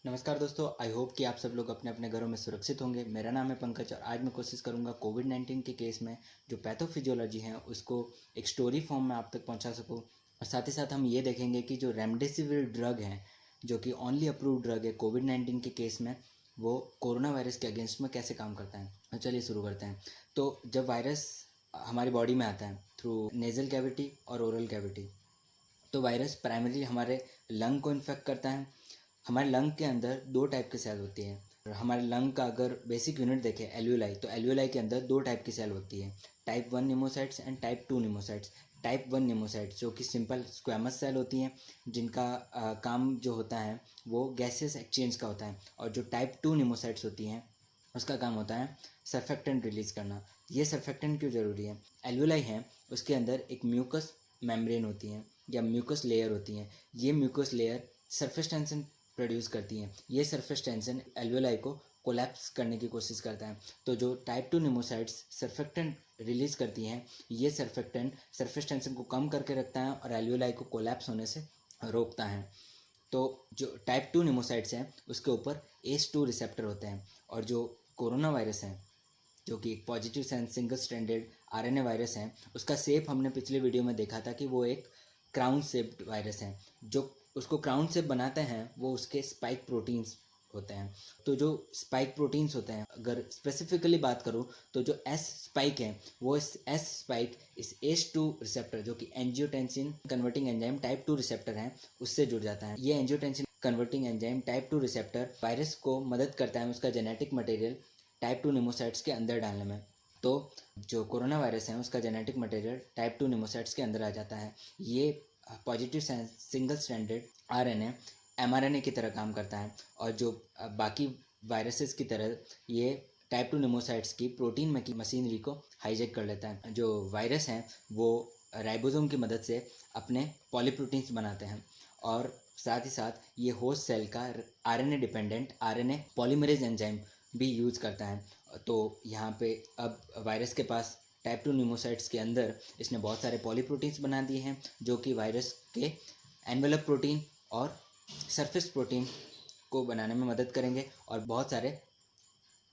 नमस्कार दोस्तों, I hope कि आप सब लोग अपने अपने घरों में सुरक्षित होंगे। मेरा नाम है पंकज और आज मैं कोशिश करूंगा कोविड-19 के केस में जो पैथोफिजियोलॉजी है उसको एक स्टोरी फॉर्म में आप तक पहुंचा सकूं। और साथ ही साथ हम ये देखेंगे कि जो रेमडेसिविर ड्रग है, जो कि ओनली अप्रूव्ड ड्रग है कोविड-19 के केस में, वो कोरोना वायरस के अगेंस्ट में कैसे काम करता है। तो चलिए शुरू करते हैं। तो जब वायरस हमारी बॉडी में आता है थ्रू नेज़ल कैविटी और ओरल कैविटी, तो वायरस प्राइमरीली हमारे लंग को इन्फेक्ट करता है। हमारे लंग के अंदर दो टाइप की सेल होती है। और हमारे लंग का अगर बेसिक यूनिट देखें एल्वियोलाई, तो एल्वियोलाई के अंदर दो टाइप की सेल होती है, टाइप 1 निमोसाइट्स एंड टाइप 2 निमोसाइट्स। टाइप 1 निमोसाइट्स जो कि सिंपल स्क्वैमस सेल होती हैं, जिनका काम जो होता है वो गैसेस एक्सचेंज का होता है। और जो टाइप 2 निमोसाइट्स होती हैं उसका काम होता है सर्फेक्टेंट रिलीज करना। ये सर्फेक्टेंट क्यों ज़रूरी है? एल्वियोलाई है, उसके अंदर एक म्यूकस मेम्ब्रेन होती है या म्यूकस लेयर होती है। ये mucus layer surface tension produce करती हैं। ये सरफेस टेंशन एल्वियोलाई को कोलैप्स करने की कोशिश करता है। तो जो टाइप 2 निमोसाइट्स सर्फेक्टेंट रिलीज करती हैं, ये सर्फेक्टेंट सरफेस टेंशन को कम करके रखता है और एल्वियोलाई को कोलैप्स होने से रोकता है। तो जो टाइप 2 निमोसाइट्स हैं उसके ऊपर ACE2 रिसेप्टर होते हैं। और जो कोरोना वायरस है, जो कि एक positive sense single stranded RNA virus है, उसका शेप हमने पिछले वीडियो में देखा था कि वो एक क्राउन शेप्ड वायरस है। जो उसको क्राउन शेप बनाते हैं वो उसके स्पाइक प्रोटीन्स होते हैं। तो जो स्पाइक प्रोटीन्स होते हैं, अगर स्पेसिफिकली बात करूँ तो जो S स्पाइक है, वो इस S स्पाइक इस ACE2 रिसेप्टर, जो कि angiotensin converting enzyme type 2 receptor है, उससे जुड़ जाता है। ये angiotensin converting enzyme type 2 receptor virus को मदद करता है उसका जेनेटिक मटेरियल टाइप 2 निमोसाइट्स के अंदर डालने में। तो जो कोरोना वायरस है उसका जेनेटिक मटेरियल टाइप 2 निमोसाइट्स के अंदर आ जाता है। ये positive single stranded RNA mRNA की तरह काम करता है। और जो बाकी वायरसेस की तरह ये टाइप 2 निमोसाइट्स की प्रोटीन में की मशीनरी को हाईजैक कर लेता है। जो वायरस हैं वो राइबोसोम की मदद से अपने पॉलीप्रोटीन्स बनाते हैं। और साथ ही साथ ये होस्ट सेल का RNA dependent RNA polymerase enzyme भी यूज़ करता है। तो यहाँ पे अब वायरस के पास टाइप 2 निमोसाइट्स के अंदर इसने बहुत सारे पॉलीप्रोटीन्स बना दिए हैं, जो कि वायरस के एनवेलप प्रोटीन और सरफेस प्रोटीन को बनाने में मदद करेंगे। और बहुत सारे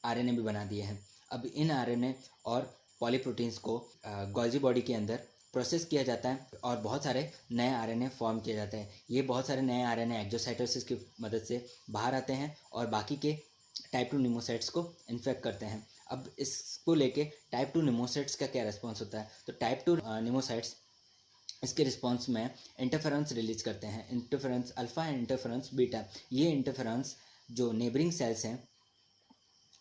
RNA भी बना दिए हैं। अब इन RNA और पॉलीप्रोटीन्स को गोल्जी बॉडी के अंदर प्रोसेस किया जाता है और बहुत सारे नए RNA फॉर्म किए जाते हैं। ये बहुत सारे नए RNA एक्सोसाइटोसिस की मदद से बाहर आते हैं और बाकी के टाइप 2 निमोसाइट्स को इन्फेक्ट करते हैं। अब इसको लेके टाइप 2 निमोसाइट्स का क्या रिस्पॉन्स होता है? तो टाइप 2 निमोसाइट्स इसके रिस्पॉन्स में इंटरफेरेंस रिलीज करते हैं, interference alpha and interference beta. ये इंटरफेरेंस जो नेबरिंग सेल्स हैं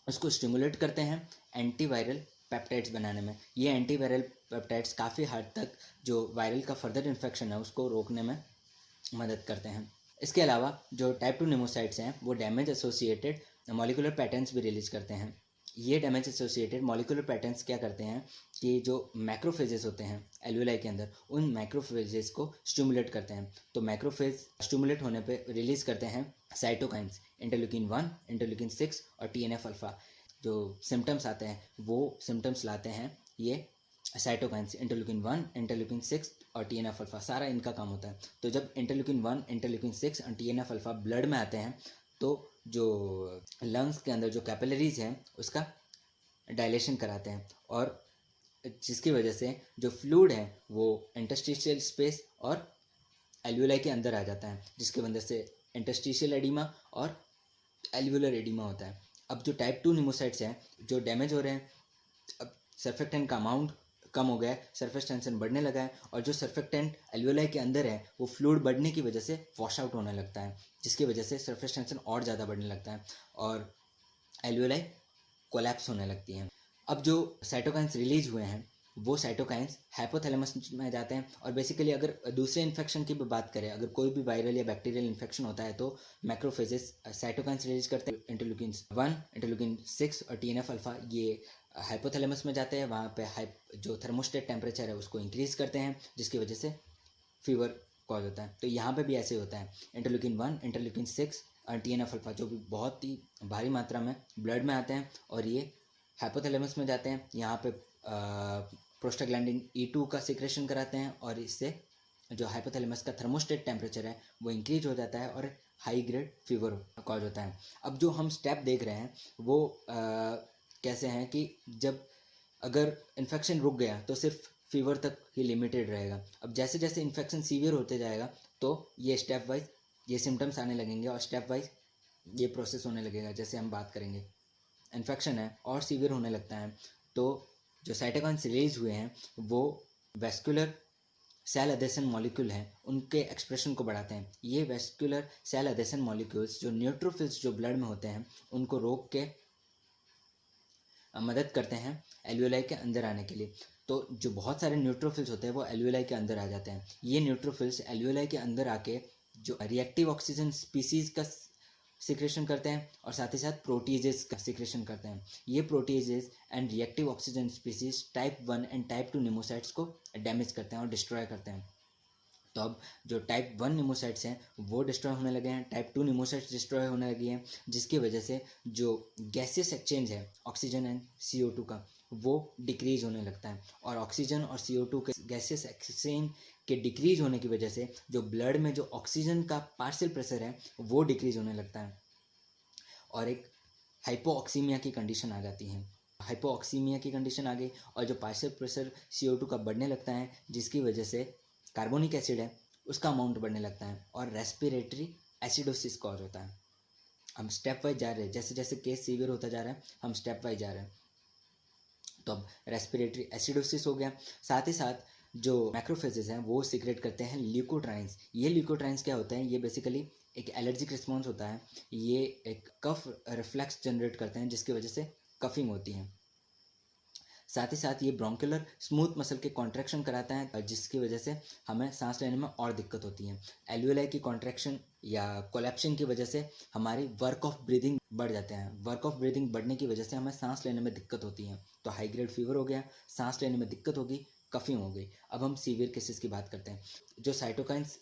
उसको स्टिमुलेट करते हैं एंटीवायरल पेप्टाइड्स बनाने में। ये एंटीवायरल पेप्टाइड्स काफ़ी हद तक जो वायरल का फर्दर इन्फेक्शन है उसको रोकने में मदद करते हैं। इसके अलावा जो टाइप 2 निमोसाइट्स हैं वो डैमेज एसोसिएटेड मॉलिक्यूलर पैटर्न्स भी रिलीज करते हैं। ये डैमेज एसोसिएटेड मॉलिक्यूलर पैटर्न्स क्या करते हैं कि जो मैक्रोफेजेस होते हैं एल्वियोलाई के अंदर, उन मैक्रोफेजेस को स्टिमुलेट करते हैं। तो मैक्रोफेज स्टिमुलेट होने पे रिलीज करते हैं साइटोकाइंस, इंटरल्यूकिन 1, इंटरल्यूकिन 6 और TNF अल्फा। जो सिम्टम्स आते हैं वो सिम्टम्स लाते हैं ये साइटोकाइंस, इंटरल्यूकिन 1, इंटरल्यूकिन 6 और TNF अल्फा, सारा इनका काम होता है। तो जब इंटरल्यूकिन 1, इंटरल्यूकिन 6 और TNF अल्फा ब्लड में आते हैं तो जो लंग्स के अंदर जो कैपिलरीज हैं उसका डायलेशन कराते हैं, और जिसकी वजह से जो फ्लूइड है वो इंटरस्टिशियल स्पेस और एल्वियोलाई के अंदर आ जाता है, जिसकी वजह से इंटरस्टिशियल एडिमा और एल्वियोलर एडिमा होता है। अब जो टाइप 2 निमोसाइट्स हैं जो डैमेज हो रहे हैं, अब सर्फेक्टेंट का अमाउंट कम हो गया है, सरफेस टेंशन बढ़ने लगा है, और जो सर्फेक्टेंट एल्वियोलाई के अंदर है वो फ्लूइड बढ़ने की वजह से वॉश आउट होने लगता है, जिसकी वजह से सरफेस टेंशन और ज़्यादा बढ़ने लगता है और एल्वियोलाई कोलैप्स होने लगती हैं। अब जो साइटोकाइंस रिलीज हुए हैं वो साइटोकाइंस हाइपोथैलेमस में जाते हैं। और बेसिकली अगर दूसरे इन्फेक्शन की भी बात करें, अगर कोई भी वायरल या बैक्टीरियल इन्फेक्शन होता है तो मैक्रोफेजेस साइटोकाइंस रिलीज करते हैं, इंटरल्यूकिन 1, इंटरल्यूकिन 6 और TNF अल्फा। ये हाइपोथैलेमस में जाते हैं, वहाँ पे जो थर्मोस्टेट टेम्परेचर है उसको इंक्रीज करते हैं, जिसकी वजह से फीवर कॉज होता है। तो यहाँ पे भी ऐसे होता है, इंटरल्यूकिन 1, इंटरल्यूकिन 6 और TNF अल्फा जो भी बहुत ही भारी मात्रा में ब्लड में आते हैं और ये हाइपोथैलेमस में जाते हैं। यहाँ पे प्रोस्टाग्लैंडिन E2 का सिक्रेशन कराते हैं और इससे जो हाइपोथैलेमस का थर्मोस्टेट टेम्परेचर है वो इंक्रीज हो जाता है और हाई ग्रेड फीवर कॉज होता है। अब जो हम स्टेप देख रहे हैं वो कैसे हैं कि जब अगर इन्फेक्शन रुक गया तो सिर्फ फीवर तक ही लिमिटेड रहेगा। अब जैसे जैसे इन्फेक्शन सीवियर होते जाएगा तो ये स्टेप वाइज ये सिम्टम्स आने लगेंगे और स्टेप वाइज ये प्रोसेस होने लगेगा। जैसे हम बात करेंगे, इन्फेक्शन है और सीवियर होने लगता है तो जो साइटोकाइन्स रिलीज हुए हैं वो वेस्कुलर सेल अधेशन मॉलिक्यूल हैं उनके एक्सप्रेशन को बढ़ाते हैं। ये वेस्कुलर सेल अधेशन मॉलिक्यूल्स जो न्यूट्रोफिल्स जो ब्लड में होते हैं उनको रोक के मदद करते हैं एल्वियोलाई के अंदर आने के लिए। तो जो बहुत सारे न्यूट्रोफिल्स होते हैं वो एल्वियोलाई के अंदर आ जाते हैं। ये न्यूट्रोफिल्स एल्वियोलाई के अंदर आके जो रिएक्टिव ऑक्सीजन स्पीसीज का सिक्रेशन करते हैं और साथ ही साथ प्रोटीजेस का सिक्रेशन करते हैं। ये proteases and reactive oxygen species type 1 and type 2 निमोसाइट्स को डैमेज करते हैं और डिस्ट्रॉय करते हैं। तो अब जो टाइप 1 निमोसाइट्स हैं वो डिस्ट्रॉय होने लगे हैं, टाइप 2 निमोसाइट्स डिस्ट्रॉय होने लगी हैं, जिसकी वजह से जो गैसियस एक्सचेंज है ऑक्सीजन एंड CO2 का वो डिक्रीज होने लगता है। और ऑक्सीजन और CO2 के गैसियस एक्सचेंज के डिक्रीज होने की वजह से जो ब्लड में जो ऑक्सीजन का पार्शियल प्रेशर है वो डिक्रीज होने लगता है और एक हाइपोऑक्सीमिया की कंडीशन आ जाती है। हाइपोऑक्सीमिया की कंडीशन आ गई और जो पार्शियल प्रेशर CO2 का बढ़ने लगता है जिसकी वजह से कार्बोनिक एसिड है उसका अमाउंट बढ़ने लगता है और रेस्पिरेटरी एसिडोसिस कॉज होता है। हम स्टेप वाइज जा रहे हैं, जैसे जैसे केस सीवियर होता जा रहा है हम स्टेप वाइज जा रहे हैं। तो अब रेस्पिरेटरी एसिडोसिस हो गया। साथ ही साथ जो मैक्रोफेजेस हैं वो सीक्रेट करते हैं ल्यूकोट्राइन्स। ये ल्यूकोट्राइन्स क्या होते हैं? ये बेसिकली एक एलर्जिक रिस्पॉन्स होता है। ये एक कफ रिफ्लेक्स जनरेट करते हैं जिसकी वजह से कफिंग होती है। साथ ही साथ ये ब्रोंकुलर स्मूथ मसल के कॉन्ट्रैक्शन कराता है जिसकी वजह से हमें सांस लेने में और दिक्कत होती है। एल्वियोलाई की कॉन्ट्रैक्शन या कोलैप्सिंग की वजह से हमारी वर्क ऑफ ब्रीदिंग बढ़ जाते हैं। वर्क ऑफ ब्रीदिंग बढ़ने की वजह से हमें सांस लेने में दिक्कत होती है। तो हाई ग्रेड फीवर हो गया, सांस लेने में दिक्कत होगी, कफिंग हो गई। अब हम सीवियर केसेस की बात करते हैं। जो साइटोकाइंस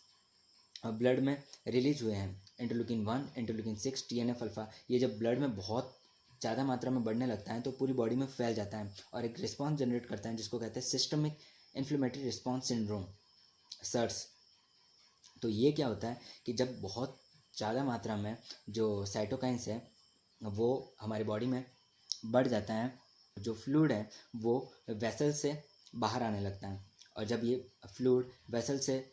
ब्लड में रिलीज हुए हैं, इंटरल्यूकिन 1, इंटरल्यूकिन 6, TNF अल्फा, ये जब ब्लड में बहुत ज़्यादा मात्रा में बढ़ने लगता है तो पूरी बॉडी में फैल जाता है और एक रिस्पॉन्स जनरेट करता है जिसको कहते हैं systemic inflammatory response syndrome, SIRS. तो ये क्या होता है कि जब बहुत ज़्यादा मात्रा में जो साइटोकाइंस है वो हमारी बॉडी में बढ़ जाता है, जो फ्लूइड है वो वेसल से बाहर आने लगता है और जब ये फ्लूइड वेसल से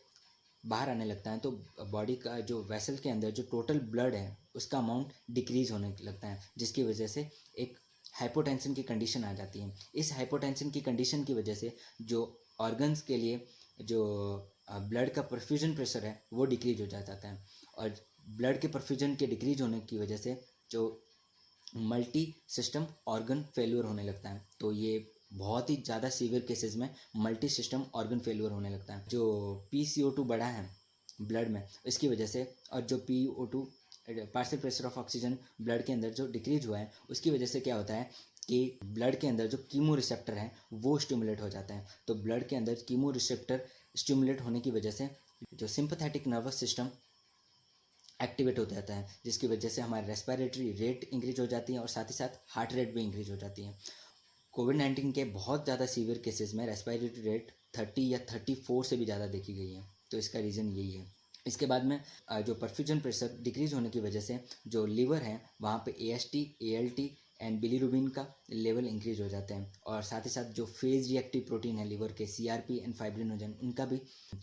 बाहर आने लगता है तो बॉडी का जो वेसल के अंदर जो टोटल ब्लड है उसका अमाउंट डिक्रीज होने लगता है जिसकी वजह से एक हाइपोटेंशन की कंडीशन आ जाती है। इस हाइपोटेंशन की कंडीशन की वजह से जो ऑर्गन्स के लिए जो ब्लड का परफ्यूजन प्रेशर है वो डिक्रीज हो जाता है और ब्लड के परफ्यूजन के डिक्रीज होने की वजह से जो मल्टी सिस्टम ऑर्गन फेल्यूर होने लगता है। तो ये बहुत ही ज़्यादा सीवियर केसेस में मल्टी सिस्टम ऑर्गन फेल्यूर होने लगता है। जो PCO2 बढ़ा है ब्लड में इसकी वजह से और जो PO2 partial pressure of oxygen blood के अंदर जो डिक्रीज हुआ है उसकी वजह से क्या होता है कि ब्लड के अंदर जो कीमो रिसेप्टर है वो स्टिमुलेट हो जाता है। तो ब्लड के अंदर कीमो रिसेप्टर स्टिमुलेट होने की वजह से जो सिंपैथेटिक नर्वस सिस्टम एक्टिवेट हो जाता है जिसकी वजह से हमारी रेस्पिरेटरी रेट इंक्रीज हो जाती है और साथ ही साथ हार्ट रेट भी इंक्रीज हो जाती है। कोविड-19 के बहुत ज़्यादा सीवियर केसेस में रेस्पिरेटरी रेट 30 या 34 से भी ज़्यादा देखी गई है। तो इसका रीज़न यही है। इसके बाद में जो परफ्यूजन प्रेशर डिक्रीज होने की वजह से जो लीवर है वहाँ पे AST, ALT एंड बिलीरुबिन का लेवल इंक्रीज हो जाते हैं और साथ ही साथ जो फेज रिएक्टिव प्रोटीन है लीवर के CRP एंड फाइब्रिनोजन उनका भी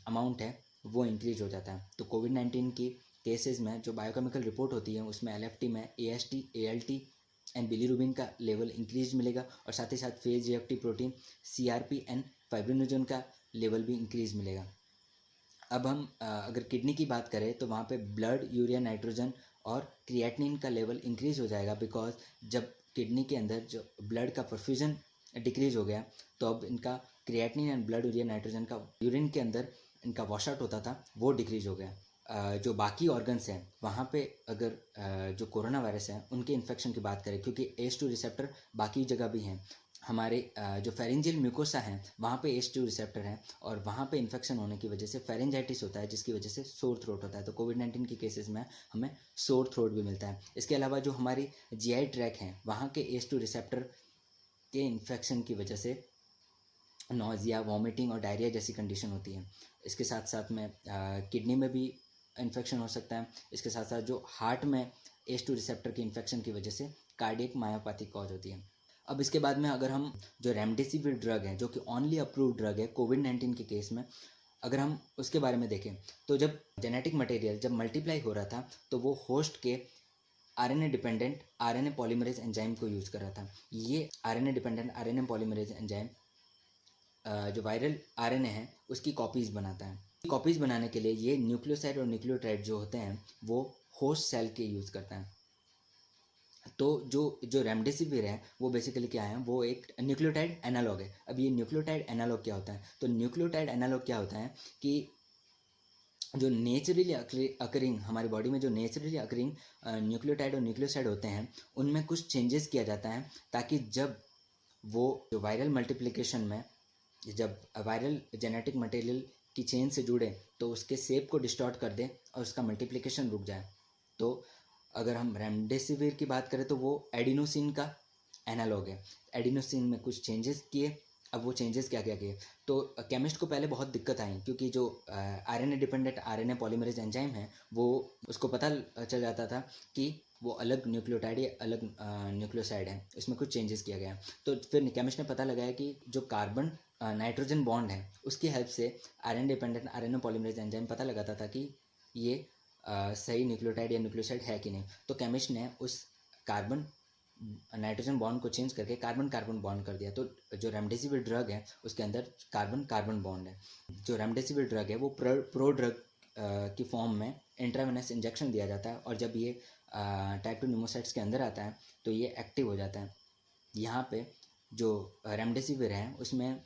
अमाउंट है वो इंक्रीज हो जाता है। तो कोविड-19 की केसेस में जो बायोकेमिकल रिपोर्ट होती है उसमें LFT में AST, ALT एंड बिलीरुबिन का लेवल इंक्रीज मिलेगा और साथ ही साथ phase reactive protein CRP and fibrinogen का लेवल भी इंक्रीज मिलेगा। अब हम अगर किडनी की बात करें तो वहाँ पे ब्लड, यूरिया, नाइट्रोजन और क्रिएटिनिन का लेवल इंक्रीज हो जाएगा बिकॉज जब किडनी के अंदर जो ब्लड का परफ्यूजन डिक्रीज हो गया तो अब इनका creatinine and blood, urea, nitrogen का यूरिन के अंदर इनका वॉश आउट होता था वो डिक्रीज हो गया। जो बाकी ऑर्गन्स हैं वहाँ पे अगर जो कोरोना वायरस है उनके इन्फेक्शन की बात करें क्योंकि ACE2 रिसेप्टर बाकी जगह भी हैं, हमारे जो फेरेंजियल म्यूकोसा है वहाँ पे ACE2 रिसेप्टर है और वहाँ पे इन्फेक्शन होने की वजह से फेरेंजाइटिस होता है जिसकी वजह से सोर थ्रोट होता है। तो कोविड-19 के केसेस में हमें सोर थ्रोट भी मिलता है। इसके अलावा जो हमारी GI ट्रैक है वहाँ के ACE2 रिसेप्टर के इन्फेक्शन की वजह से नॉजिया, वॉमिटिंग और डायरिया जैसी कंडीशन होती है। इसके साथ साथ में किडनी में भी इन्फेक्शन हो सकता है। इसके साथ साथ जो हार्ट में ACE2 रिसेप्टर की इन्फेक्शन की वजह से कार्डियक मायोपैथी कॉज होती है। अब इसके बाद में अगर हम जो रेमडेसिविर ड्रग है, जो कि ओनली अप्रूव्ड ड्रग है कोविड-19 के केस में, अगर हम उसके बारे में देखें तो जब जेनेटिक मटेरियल जब मल्टीप्लाई हो रहा था तो वो होस्ट के RNA dependent RNA polymerase enzyme को यूज़ कर रहा था। ये RNA dependent RNA polymerase enzyme जो वायरल आरएनए है उसकी कॉपीज़ बनाता है। कॉपीज़ बनाने के लिए ये न्यूक्लियोसाइड और न्यूक्लियोटाइड जो होते हैं वो होस्ट सेल के यूज़ करता है। तो जो रेमडेसिविर है वो बेसिकली क्या है, वो एक न्यूक्लियोटाइड एनालॉग है। अब ये न्यूक्लियोटाइड एनालॉग क्या होता है? तो न्यूक्लियोटाइड एनालॉग क्या होता है कि जो नेचुरली अकरिंग हमारी बॉडी में जो नेचुरली अकरिंग न्यूक्लियोटाइड और न्यूक्लियोसाइड होते हैं उनमें कुछ चेंजेस किया जाता है, ताकि जब वो जो वायरल मल्टीप्लिकेशन में जब वायरल जेनेटिक मटेरियल की चेन से जुड़े तो उसके शेप को डिस्टॉर्ट कर दे और उसका मल्टीप्लिकेशन रुक जाए। तो अगर हम रेमडेसिविर की बात करें तो वो एडिनोसिन का एनालॉग है। एडिनोसिन में कुछ चेंजेस किए। अब वो चेंजेस क्या क्या किए, तो केमिस्ट को पहले बहुत दिक्कत आई, क्योंकि जो RNA dependent RNA polymerase enzyme है वो उसको पता चल जाता था कि वो अलग न्यूक्लियोटाइड या अलग न्यूक्लियोसाइड है, इसमें कुछ चेंजेस किया गया। तो फिर केमिस्ट ने पता लगाया कि जो कार्बन नाइट्रोजन बॉन्ड है उसकी हेल्प से RNA dependent RNA polymerase enzyme पता लगाता था कि ये सही न्यूक्लियोटाइड या न्यूक्लियोसाइड है कि नहीं। तो केमिस्ट ने उस कार्बन नाइट्रोजन बॉन्ड को चेंज करके कार्बन कार्बन बॉन्ड कर दिया। तो जो रेमडेसिविर ड्रग है उसके अंदर कार्बन कार्बन बॉन्ड है। जो रेमडेसिविर ड्रग है वो प्रो ड्रग की फॉर्म में इंट्रावेनस इंजेक्शन दिया जाता है, और जब ये टाइप 2 न्यूमोसाइट्स के अंदर आता है तो ये एक्टिव हो जाता है। यहाँ पे जो रेमडेसिविर है उसमें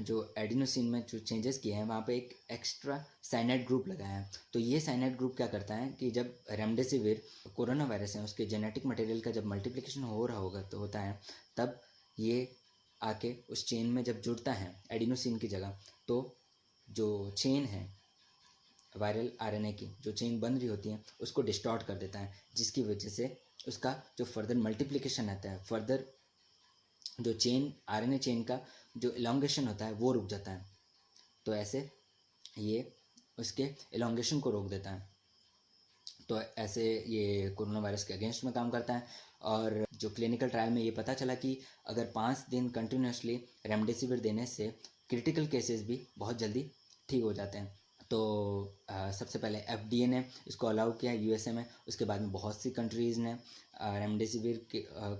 जो एडिनोसिन में जो चेंजेस किए हैं वहाँ पे एक एक्स्ट्रा साइनाइड ग्रुप लगाया है। तो ये साइनाइड ग्रुप क्या करता है कि जब रेमडेसिविर कोरोना वायरस है उसके जेनेटिक मटेरियल का जब मल्टीप्लिकेशन हो रहा होगा तो होता है, तब ये आके उस चेन में जब जुड़ता है एडिनोसिन की जगह, तो जो चेन है वायरल आरएनए की जो चेन बन रही होती है उसको डिस्टॉर्ट कर देता है, जिसकी वजह से उसका जो फर्दर मल्टीप्लिकेशन आता है, फर्दर जो चेन आरएनए चेन का जो इलोंगेशन होता है वो रुक जाता है। तो ऐसे ये उसके इलोंगेशन को रोक देता है। तो ऐसे ये कोरोना वायरस के अगेंस्ट में काम करता है। और जो क्लिनिकल ट्रायल में ये पता चला कि अगर 5 दिन कंटिन्यूसली रेमडेसिविर देने से क्रिटिकल केसेस भी बहुत जल्दी ठीक हो जाते हैं। तो सबसे पहले FDA ने इसको अलाउ किया USA में, उसके बाद में बहुत सी कंट्रीज़ ने रेमडेसिविर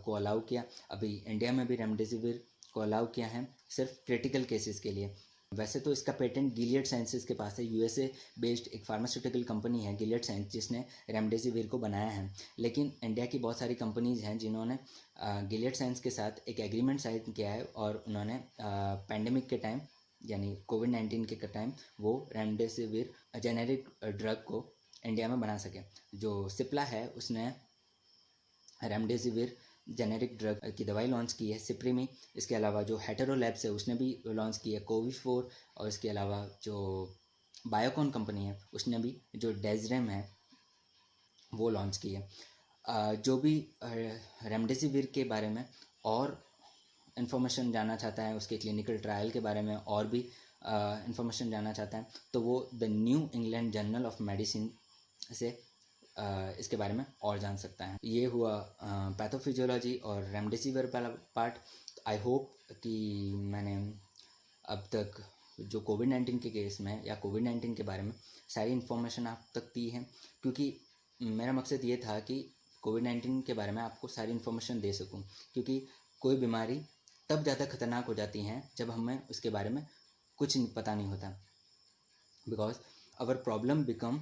को अलाउ किया। अभी इंडिया में भी रेमडेसिविर को अलाउ किया है सिर्फ क्रिटिकल केसेस के लिए। वैसे तो इसका पेटेंट गिलियड साइंसेस के पास है। USA बेस्ड एक फार्मास्यूटिकल कंपनी है गिलियड साइंस जिसने रेमडेसिविर को बनाया है। लेकिन इंडिया की बहुत सारी कंपनीज़ हैं जिन्होंने गिलियड साइंस के साथ एक एग्रीमेंट साइन किया है, और उन्होंने पैंडेमिक के टाइम यानी कोविड-19 के टाइम वो रेमडेसिविर जेनेरिक ड्रग को इंडिया में बना सके। जो सिप्ला है उसने रेमडेसिविर जेनेरिक ड्रग की दवाई लॉन्च की है, सिप्रीमी। इसके अलावा जो हेटेरो लैब्स है उसने भी लॉन्च की है कोविफोर, और इसके अलावा जो बायोकॉन कंपनी है उसने भी जो डेजरेम है वो लॉन्च की है। जो भी रेमडेसिविर के बारे में और इन्फॉर्मेशन जानना चाहता है, उसके क्लिनिकल ट्रायल के बारे में और भी इन्फॉर्मेशन जानना चाहता है, तो वो the new England journal of medicine से इसके बारे में और जान सकता है। ये हुआ पैथोफिजियोलॉजी और रेमडेसिविर वाला पार्ट। आई होप कि मैंने अब तक जो कोविड-19 के केस में या कोविड-19 के बारे में सारी इन्फॉर्मेशन आप तक दी है, क्योंकि मेरा मकसद ये था कि कोविड-19 के बारे में आपको सारी इन्फॉर्मेशन दे सकूं, क्योंकि कोई बीमारी तब ज़्यादा खतरनाक हो जाती हैं जब हमें उसके बारे में कुछ पता नहीं होता। Because our problem become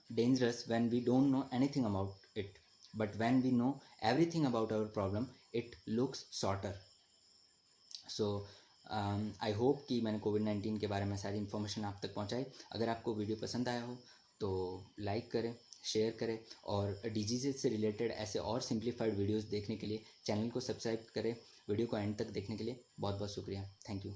dangerous when we don't know anything about it, but when we know everything about our problem it looks shorter. So I hope कि मैंने कोविड-19 के बारे में सारी इन्फॉर्मेशन आप तक पहुंचाई। अगर आपको वीडियो पसंद आया हो तो लाइक करें, शेयर करें, और डिजीज़ से रिलेटेड ऐसे और सिंप्लीफाइड वीडियोस देखने के लिए चैनल को सब्सक्राइब करें। वीडियो को एंड तक देखने के लिए बहुत बहुत शुक्रिया। Thank you.